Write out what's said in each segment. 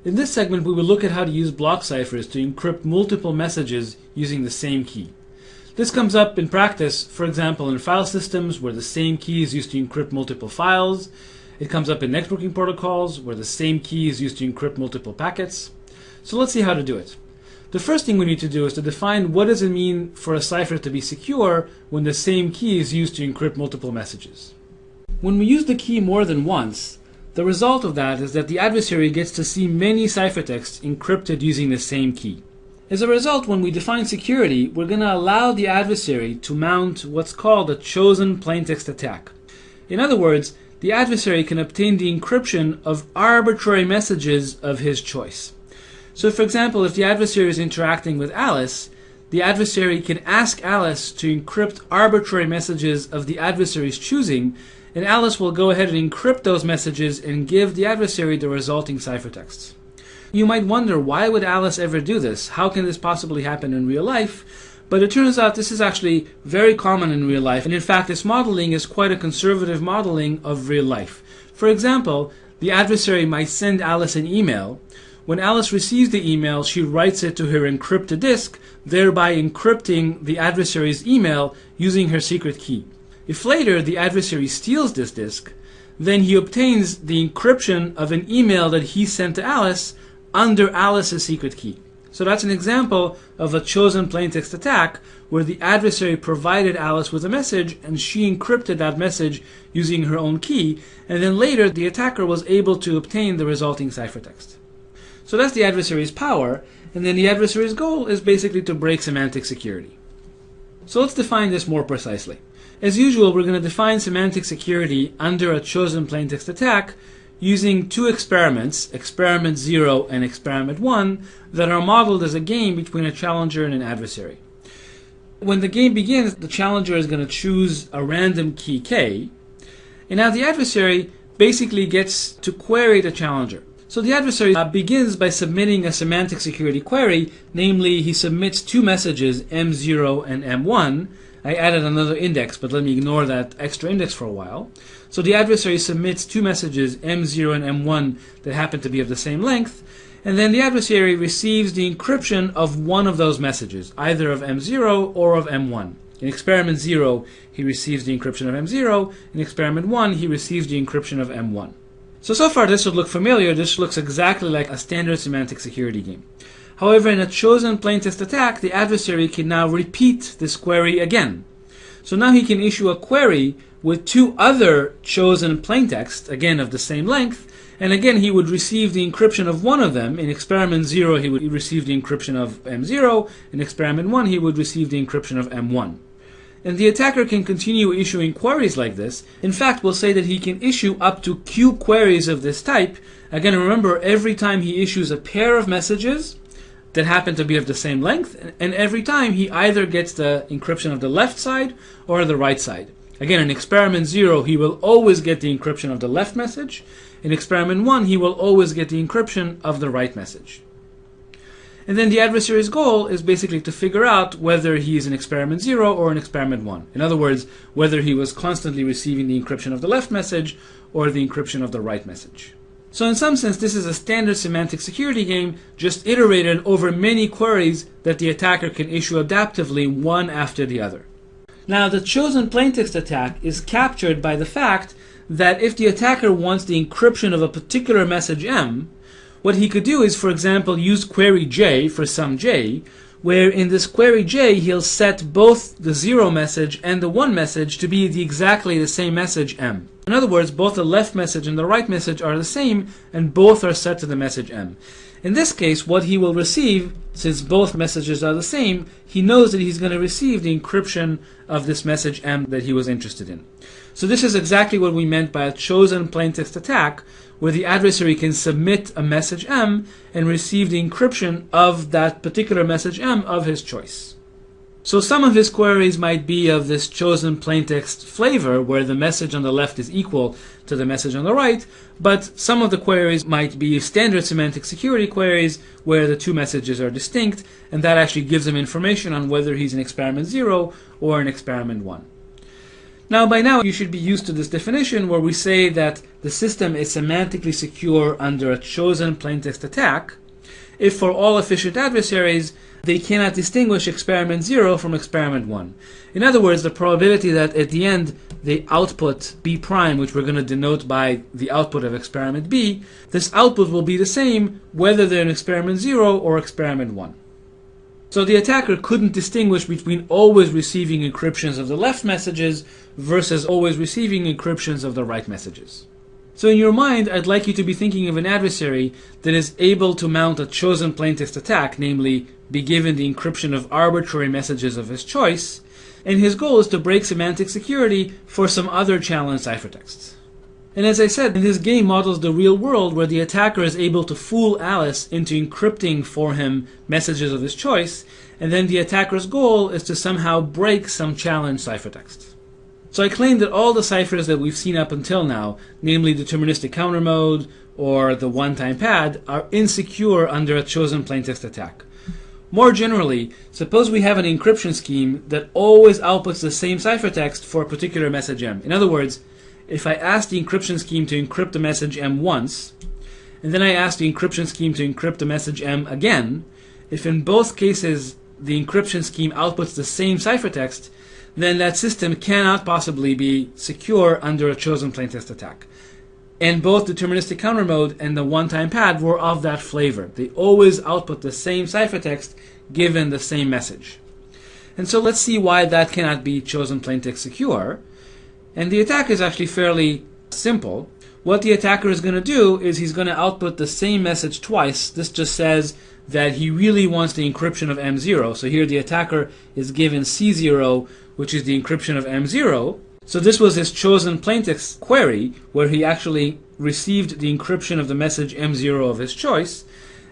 In this segment, we will look at how to use block ciphers to encrypt multiple messages using the same key. This comes up in practice, for example, in file systems where the same key is used to encrypt multiple files. It comes up in networking protocols where the same key is used to encrypt multiple packets. So let's see how to do it. The first thing we need to do is to define what does it mean for a cipher to be secure when the same key is used to encrypt multiple messages. When we use the key more than once, the result of that is that the adversary gets to see many ciphertexts encrypted using the same key. As a result, when we define security, we're going to allow the adversary to mount what's called a chosen plaintext attack. In other words, the adversary can obtain the encryption of arbitrary messages of his choice. So for example, if the adversary is interacting with Alice, the adversary can ask Alice to encrypt arbitrary messages of the adversary's choosing, and Alice will go ahead and encrypt those messages and give the adversary the resulting ciphertexts. You might wonder, why would Alice ever do this? How can this possibly happen in real life? But it turns out this is actually very common in real life, and in fact this modeling is quite a conservative modeling of real life. For example, the adversary might send Alice an email. When Alice receives the email, she writes it to her encrypted disk, thereby encrypting the adversary's email using her secret key. If later the adversary steals this disk, then he obtains the encryption of an email that he sent to Alice under Alice's secret key. So that's an example of a chosen plaintext attack where the adversary provided Alice with a message and she encrypted that message using her own key, and then later the attacker was able to obtain the resulting ciphertext. So that's the adversary's power, and then the adversary's goal is basically to break semantic security. So let's define this more precisely. As usual, we're going to define semantic security under a chosen plaintext attack using two experiments, experiment 0 and experiment 1, that are modeled as a game between a challenger and an adversary. When the game begins, the challenger is going to choose a random key k, and now the adversary basically gets to query the challenger. So the adversary begins by submitting a semantic security query, namely he submits two messages, M0 and M1. I added another index, but let me ignore that extra index for a while. So the adversary submits two messages, M0 and M1, that happen to be of the same length, and then the adversary receives the encryption of one of those messages, either of M0 or of M1. In experiment 0, he receives the encryption of M0. In experiment 1, he receives the encryption of M1. So far this would look familiar. This looks exactly like a standard semantic security game. However, in a chosen plaintext attack, the adversary can now repeat this query again. So now he can issue a query with two other chosen plaintext, again of the same length, and again he would receive the encryption of one of them. In experiment 0, he would receive the encryption of M0. In experiment 1, he would receive the encryption of M1. And the attacker can continue issuing queries like this. In fact, we'll say that he can issue up to Q queries of this type. Again, remember, every time he issues a pair of messages that happen to be of the same length, and every time he either gets the encryption of the left side or the right side. Again, in experiment 0, he will always get the encryption of the left message. In experiment 1, he will always get the encryption of the right message. And then the adversary's goal is basically to figure out whether he is in experiment 0 or in experiment 1. In other words, whether he was constantly receiving the encryption of the left message or the encryption of the right message. So in some sense, this is a standard semantic security game, just iterated over many queries that the attacker can issue adaptively one after the other. Now, the chosen plaintext attack is captured by the fact that if the attacker wants the encryption of a particular message M, what he could do is, for example, use query J for some J, where in this query J he'll set both the 0 message and the 1 message to be exactly the same message M. In other words, both the left message and the right message are the same, and both are set to the message M. In this case, what he will receive, since both messages are the same, he knows that he's going to receive the encryption of this message M that he was interested in. So this is exactly what we meant by a chosen plaintext attack, where the adversary can submit a message M and receive the encryption of that particular message M of his choice. So some of his queries might be of this chosen plaintext flavor, where the message on the left is equal to the message on the right, but some of the queries might be standard semantic security queries, where the two messages are distinct, and that actually gives him information on whether he's in experiment 0 or in experiment 1. Now, by now, you should be used to this definition where we say that the system is semantically secure under a chosen plaintext attack if for all efficient adversaries, they cannot distinguish experiment 0 from experiment 1. In other words, the probability that at the end they output B prime, which we're going to denote by the output of experiment B, this output will be the same whether they're in experiment 0 or experiment 1. So the attacker couldn't distinguish between always receiving encryptions of the left messages versus always receiving encryptions of the right messages. So in your mind, I'd like you to be thinking of an adversary that is able to mount a chosen plaintext attack, namely be given the encryption of arbitrary messages of his choice, and his goal is to break semantic security for some other challenge ciphertexts. And as I said, this game models the real world where the attacker is able to fool Alice into encrypting for him messages of his choice, and then the attacker's goal is to somehow break some challenge ciphertext. So I claim that all the ciphers that we've seen up until now, namely deterministic counter mode or the one-time pad, are insecure under a chosen plaintext attack. More generally, suppose we have an encryption scheme that always outputs the same ciphertext for a particular message M. In other words, if I ask the encryption scheme to encrypt the message M once, and then I ask the encryption scheme to encrypt the message M again, if in both cases the encryption scheme outputs the same ciphertext, then that system cannot possibly be secure under a chosen plaintext attack. And both deterministic counter mode and the one-time pad were of that flavor. They always output the same ciphertext given the same message. And so let's see why that cannot be chosen plaintext secure. And the attack is actually fairly simple. What the attacker is going to do is he's going to output the same message twice. This just says that he really wants the encryption of M0. So here the attacker is given C0, which is the encryption of M0. So this was his chosen plaintext query, where he actually received the encryption of the message M0 of his choice.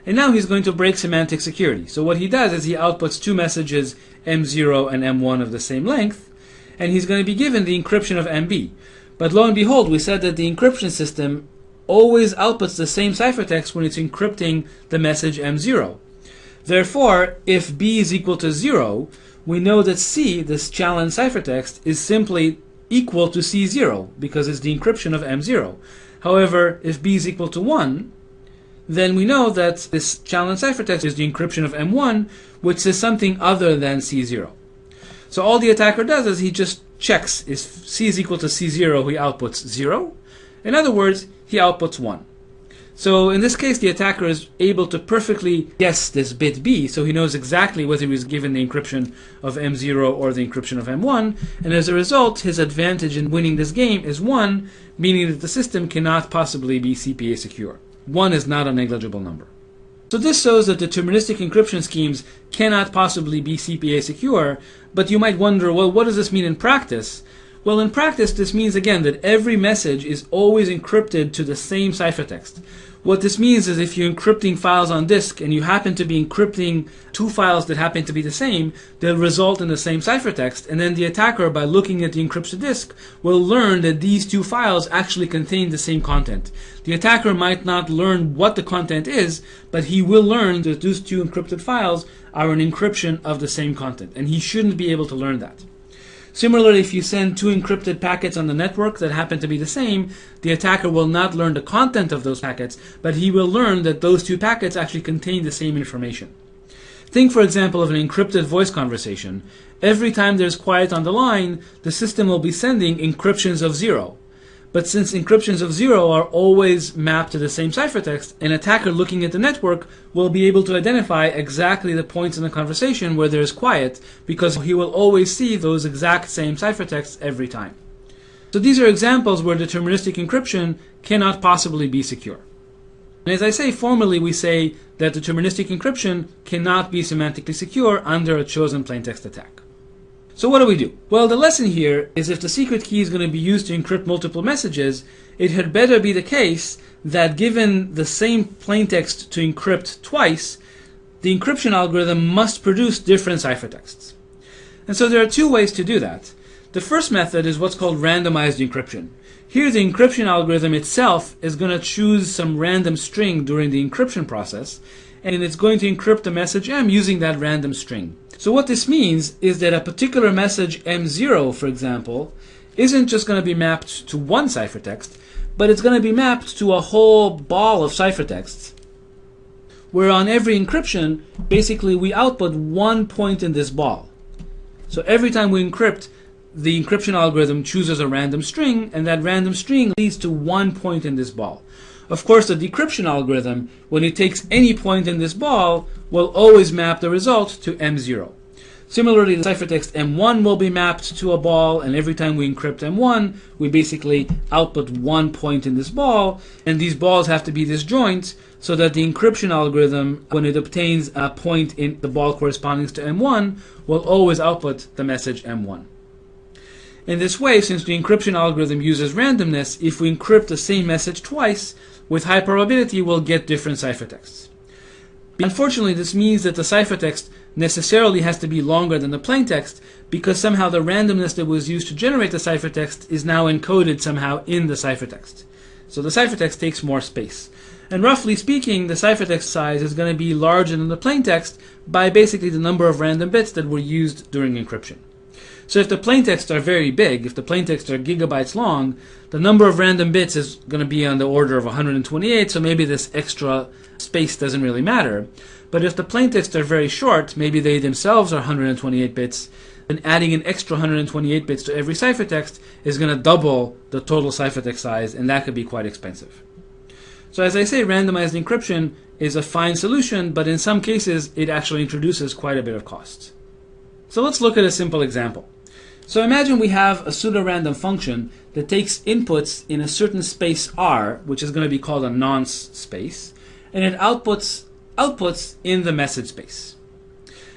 And now he's going to break semantic security. So what he does is he outputs two messages, M0 and M1 of the same length, and he's going to be given the encryption of MB. But lo and behold, we said that the encryption system always outputs the same ciphertext when it's encrypting the message M0. Therefore, if B is equal to 0, we know that C, this challenge ciphertext, is simply equal to C0 because it's the encryption of M0. However, if B is equal to 1, then we know that this challenge ciphertext is the encryption of M1, which is something other than C0. So all the attacker does is he just checks if C is equal to C0, he outputs 0. In other words, he outputs 1. So in this case, the attacker is able to perfectly guess this bit B, so he knows exactly whether he was given the encryption of M0 or the encryption of M1, and as a result, his advantage in winning this game is 1, meaning that the system cannot possibly be CPA secure. 1 is not a negligible number. So this shows that deterministic encryption schemes cannot possibly be CPA secure, but you might wonder, well, what does this mean in practice? Well, in practice, this means, again, that every message is always encrypted to the same ciphertext. What this means is if you're encrypting files on disk and you happen to be encrypting two files that happen to be the same, they'll result in the same ciphertext, and then the attacker, by looking at the encrypted disk, will learn that these two files actually contain the same content. The attacker might not learn what the content is, but he will learn that those two encrypted files are an encryption of the same content, and he shouldn't be able to learn that. Similarly, if you send two encrypted packets on the network that happen to be the same, the attacker will not learn the content of those packets, but he will learn that those two packets actually contain the same information. Think, for example, of an encrypted voice conversation. Every time there's quiet on the line, the system will be sending encryptions of 0. But since encryptions of 0 are always mapped to the same ciphertext, an attacker looking at the network will be able to identify exactly the points in the conversation where there is quiet, because he will always see those exact same ciphertexts every time. So these are examples where deterministic encryption cannot possibly be secure. And as I say, formally we say that deterministic encryption cannot be semantically secure under a chosen plaintext attack. So what do we do? Well, the lesson here is if the secret key is going to be used to encrypt multiple messages, it had better be the case that given the same plaintext to encrypt twice, the encryption algorithm must produce different ciphertexts. And so there are two ways to do that. The first method is what's called randomized encryption. Here the encryption algorithm itself is going to choose some random string during the encryption process, and it's going to encrypt the message M using that random string. So what this means is that a particular message M0, for example, isn't just going to be mapped to one ciphertext, but it's going to be mapped to a whole ball of ciphertexts, where on every encryption, basically we output one point in this ball. So every time we encrypt, the encryption algorithm chooses a random string, and that random string leads to one point in this ball. Of course, the decryption algorithm, when it takes any point in this ball, will always map the result to M0. Similarly, the ciphertext M1 will be mapped to a ball, and every time we encrypt M1, we basically output one point in this ball, and these balls have to be disjoint so that the encryption algorithm, when it obtains a point in the ball corresponding to M1, will always output the message M1. In this way, since the encryption algorithm uses randomness, if we encrypt the same message twice, with high probability we'll get different ciphertexts. Unfortunately, this means that the ciphertext necessarily has to be longer than the plaintext, because somehow the randomness that was used to generate the ciphertext is now encoded somehow in the ciphertext. So the ciphertext takes more space. And roughly speaking, the ciphertext size is going to be larger than the plaintext by basically the number of random bits that were used during encryption. So if the plaintexts are very big, if the plaintexts are gigabytes long, the number of random bits is going to be on the order of 128, so maybe this extra space doesn't really matter. But if the plaintexts are very short, maybe they themselves are 128 bits, then adding an extra 128 bits to every ciphertext is going to double the total ciphertext size, and that could be quite expensive. So as I say, randomized encryption is a fine solution, but in some cases it actually introduces quite a bit of cost. So let's look at a simple example. So imagine we have a pseudo-random function that takes inputs in a certain space R, which is going to be called a nonce space, and it outputs in the message space.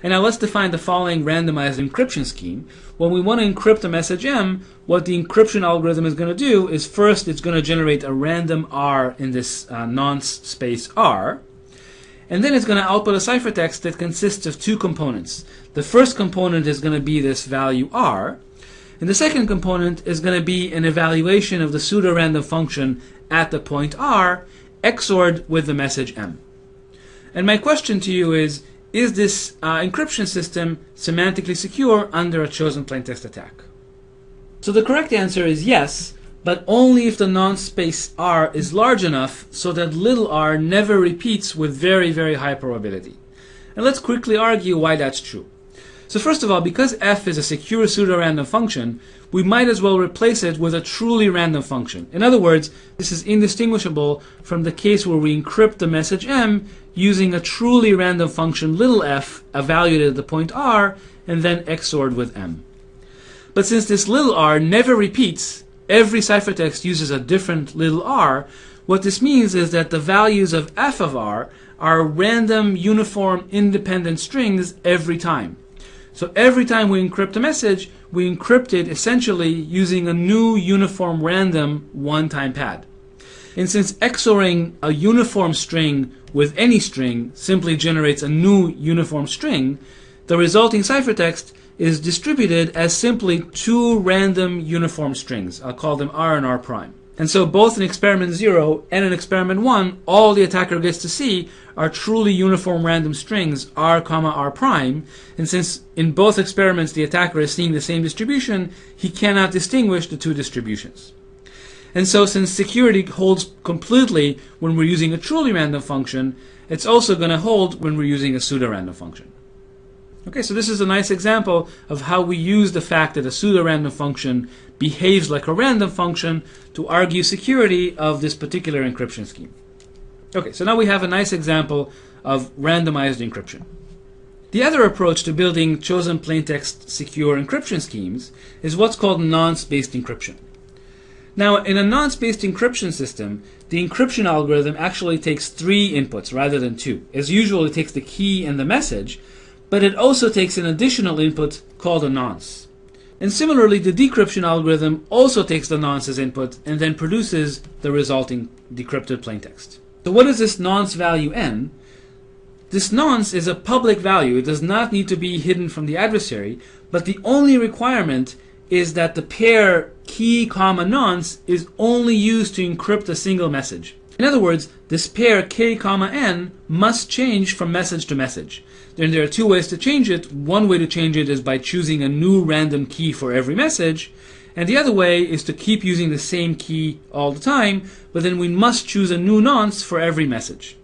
And now let's define the following randomized encryption scheme. When we want to encrypt a message M, what the encryption algorithm is going to do is first it's going to generate a random R in this nonce space R, and then it's going to output a ciphertext that consists of two components. The first component is going to be this value R, and the second component is going to be an evaluation of the pseudo-random function at the point R, XORed with the message M. And my question to you is this encryption system semantically secure under a chosen plaintext attack? So the correct answer is yes, but only if the nonce space R is large enough so that little r never repeats with very, very high probability. And let's quickly argue why that's true. So first of all, because f is a secure pseudo-random function, we might as well replace it with a truly random function. In other words, this is indistinguishable from the case where we encrypt the message M using a truly random function little f evaluated at the point R and then XORed with M. But since this little r never repeats, every ciphertext uses a different little r, what this means is that the values of f of r are random, uniform, independent strings every time. So every time we encrypt a message, we encrypt it essentially using a new uniform random one-time pad. And since XORing a uniform string with any string simply generates a new uniform string, the resulting ciphertext is distributed as simply two random uniform strings. I'll call them R and R prime. And so both in experiment 0 and in experiment 1, all the attacker gets to see are truly uniform random strings R, R prime. And since in both experiments the attacker is seeing the same distribution, he cannot distinguish the two distributions. And so since security holds completely when we're using a truly random function, it's also going to hold when we're using a pseudo-random function. Okay, so this is a nice example of how we use the fact that a pseudo-random function behaves like a random function to argue security of this particular encryption scheme. Okay, so now we have a nice example of randomized encryption. The other approach to building chosen plaintext secure encryption schemes is what's called nonce-based encryption. Now, in a nonce-based encryption system, the encryption algorithm actually takes 3 inputs rather than 2. As usual, it takes the key and the message, but it also takes an additional input called a nonce. And similarly, the decryption algorithm also takes the nonce as input and then produces the resulting decrypted plaintext. So what is this nonce value n? This nonce is a public value. It does not need to be hidden from the adversary, but the only requirement is that the pair key comma nonce is only used to encrypt a single message. In other words, this pair k comma n must change from message to message. Then there are 2 ways to change it. One way to change it is by choosing a new random key for every message, And the other way is to keep using the same key all the time, but then we must choose a new nonce for every message.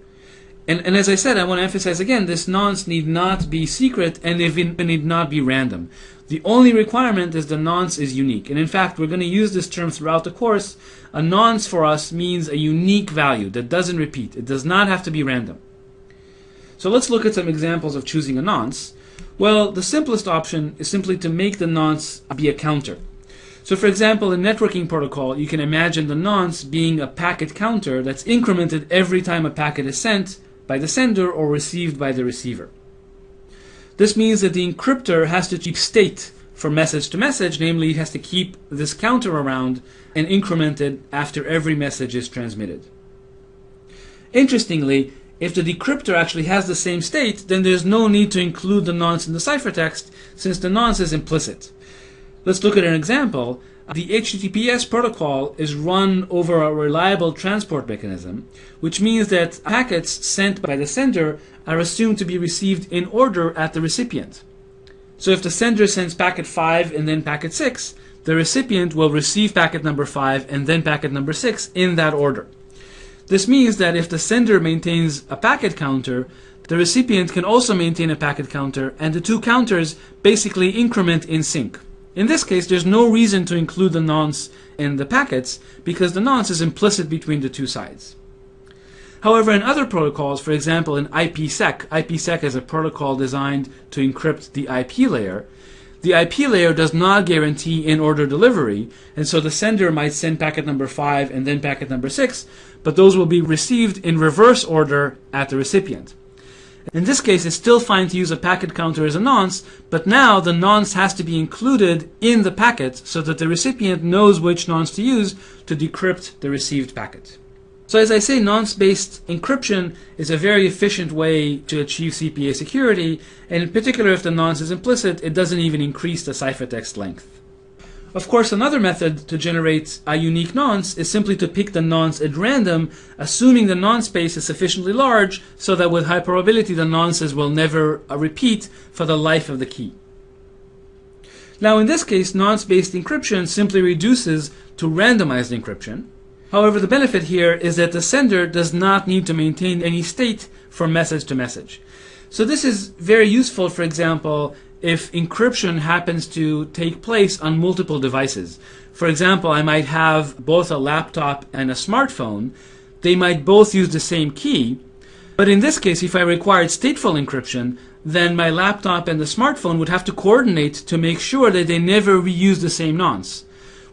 And as I said, I want to emphasize again, this nonce need not be secret and it need not be random. The only requirement is the nonce is unique. And in fact, we're going to use this term throughout the course. A nonce for us means a unique value that doesn't repeat. It does not have to be random. So let's look at some examples of choosing a nonce. Well, the simplest option is simply to make the nonce be a counter. So for example, in networking protocol, you can imagine the nonce being a packet counter that's incremented every time a packet is sent by the sender or received by the receiver. This means that the encryptor has to keep state from message to message, namely it has to keep this counter around and increment it after every message is transmitted. Interestingly, if the decryptor actually has the same state, then there's no need to include the nonce in the ciphertext since the nonce is implicit. Let's look at an example. The HTTPS protocol is run over a reliable transport mechanism, which means that packets sent by the sender are assumed to be received in order at the recipient. So if the sender sends packet 5 and then packet 6, the recipient will receive packet number 5 and then packet number 6 in that order. This means that if the sender maintains a packet counter, the recipient can also maintain a packet counter, and the two counters basically increment in sync. In this case, there's no reason to include the nonce in the packets because the nonce is implicit between the two sides. However, in other protocols, for example in IPsec, IPsec is a protocol designed to encrypt the IP layer. The IP layer does not guarantee in-order delivery, and so the sender might send packet number 5 and then packet number 6, but those will be received in reverse order at the recipient. In this case, it's still fine to use a packet counter as a nonce, but now the nonce has to be included in the packet so that the recipient knows which nonce to use to decrypt the received packet. So as I say, nonce-based encryption is a very efficient way to achieve CPA security, and in particular if the nonce is implicit, it doesn't even increase the ciphertext length. Of course, another method to generate a unique nonce is simply to pick the nonce at random, assuming the nonce space is sufficiently large so that with high probability the nonces will never repeat for the life of the key. Now in this case, nonce-based encryption simply reduces to randomized encryption. However, the benefit here is that the sender does not need to maintain any state from message to message. So this is very useful, for example, if encryption happens to take place on multiple devices. For example, I might have both a laptop and a smartphone. They might both use the same key, but in this case, if I required stateful encryption, then my laptop and the smartphone would have to coordinate to make sure that they never reuse the same nonce.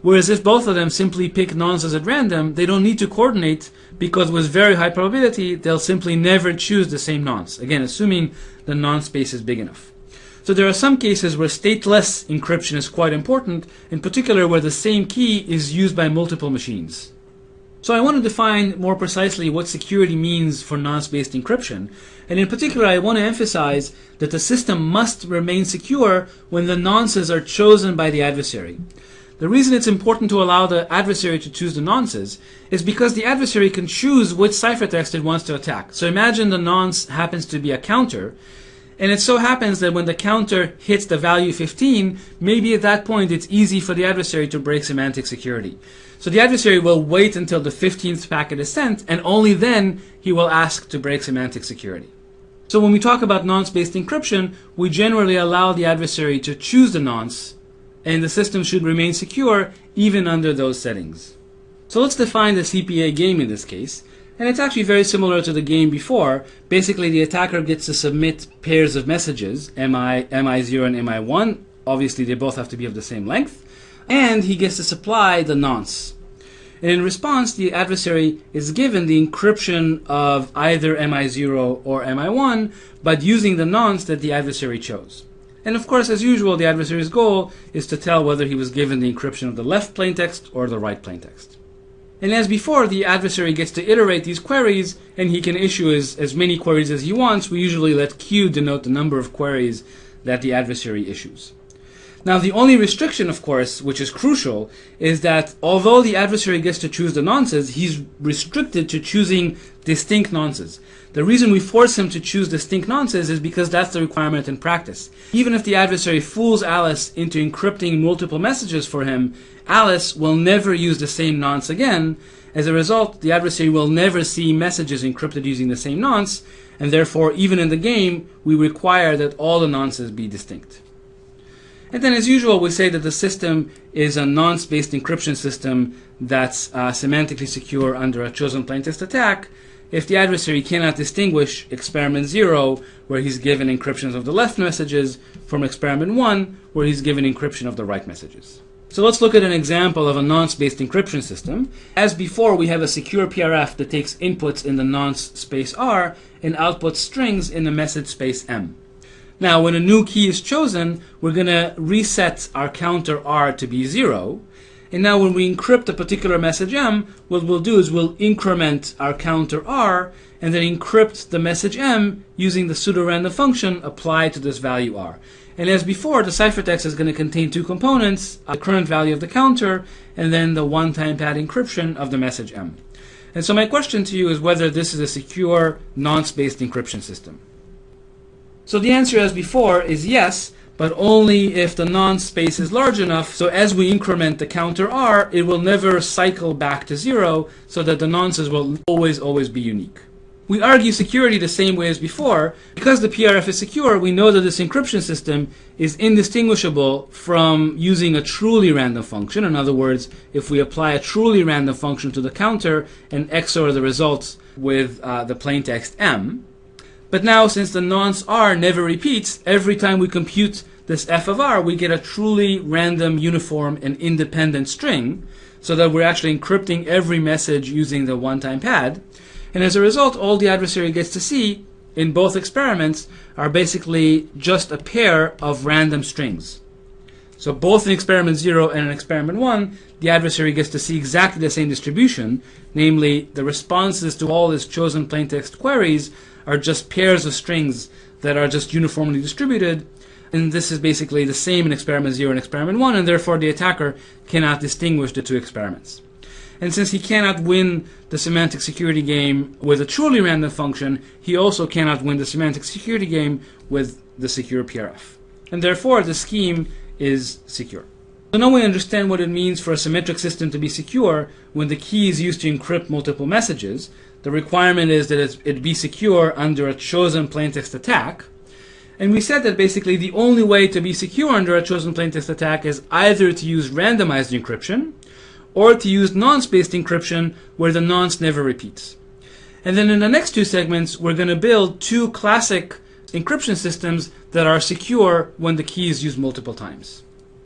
Whereas if both of them simply pick nonces at random, they don't need to coordinate because with very high probability, they'll simply never choose the same nonce. Again, assuming the nonce space is big enough. So there are some cases where stateless encryption is quite important, in particular where the same key is used by multiple machines. So I want to define more precisely what security means for nonce-based encryption. And in particular, I want to emphasize that the system must remain secure when the nonces are chosen by the adversary. The reason it's important to allow the adversary to choose the nonces is because the adversary can choose which ciphertext it wants to attack. So imagine the nonce happens to be a counter, and it so happens that when the counter hits the value 15, maybe at that point it's easy for the adversary to break semantic security. So the adversary will wait until the 15th packet is sent, and only then he will ask to break semantic security. So when we talk about nonce-based encryption, we generally allow the adversary to choose the nonce, and the system should remain secure even under those settings. So let's define the CPA game in this case. And it's actually very similar to the game before. Basically, the attacker gets to submit pairs of messages, MI0 and MI1. Obviously, they both have to be of the same length. And he gets to supply the nonce. And in response, the adversary is given the encryption of either MI0 or MI1, but using the nonce that the adversary chose. And of course, as usual, the adversary's goal is to tell whether he was given the encryption of the left plaintext or the right plaintext. And as before, the adversary gets to iterate these queries, and he can issue as many queries as he wants. We usually let Q denote the number of queries that the adversary issues. Now, the only restriction, of course, which is crucial, is that although the adversary gets to choose the nonces, he's restricted to choosing distinct nonces. The reason we force him to choose distinct nonces is because that's the requirement in practice. Even if the adversary fools Alice into encrypting multiple messages for him, Alice will never use the same nonce again. As a result, the adversary will never see messages encrypted using the same nonce, and therefore, even in the game, we require that all the nonces be distinct. And then, as usual, we say that the system is a nonce-based encryption system that's semantically secure under a chosen plaintext attack if the adversary cannot distinguish experiment 0, where he's given encryptions of the left messages, from experiment 1, where he's given encryption of the right messages. So let's look at an example of a nonce-based encryption system. As before, we have a secure PRF that takes inputs in the nonce space R and outputs strings in the message space M. Now, when a new key is chosen, we're going to reset our counter R to be 0. And now when we encrypt a particular message M, what we'll do is we'll increment our counter R and then encrypt the message M using the pseudo-random function applied to this value R. And as before, the ciphertext is going to contain two components, the current value of the counter and then the one-time pad encryption of the message M. And so my question to you is whether this is a secure, nonce-based encryption system. So the answer, as before, is yes, but only if the nonce space is large enough, so as we increment the counter R, it will never cycle back to 0, so that the nonces will always be unique. We argue security the same way as before. Because the PRF is secure, we know that this encryption system is indistinguishable from using a truly random function. In other words, if we apply a truly random function to the counter and XOR the results with the plaintext M. But now, since the nonce R never repeats, every time we compute this f of R, we get a truly random, uniform, and independent string, so that we're actually encrypting every message using the one-time pad. And as a result, all the adversary gets to see in both experiments are basically just a pair of random strings. So both in experiment 0 and in experiment 1, the adversary gets to see exactly the same distribution, namely the responses to all his chosen plaintext queries are just pairs of strings that are just uniformly distributed, and this is basically the same in experiment 0 and experiment 1, and therefore the attacker cannot distinguish the two experiments. And since he cannot win the semantic security game with a truly random function, he also cannot win the semantic security game with the secure PRF. And therefore the scheme is secure. So now we understand what it means for a symmetric system to be secure when the key is used to encrypt multiple messages. The requirement is that it be secure under a chosen plaintext attack. And we said that basically the only way to be secure under a chosen plaintext attack is either to use randomized encryption or to use nonce-based encryption where the nonce never repeats. And then in the next two segments, we're going to build two classic encryption systems that are secure when the key is used multiple times.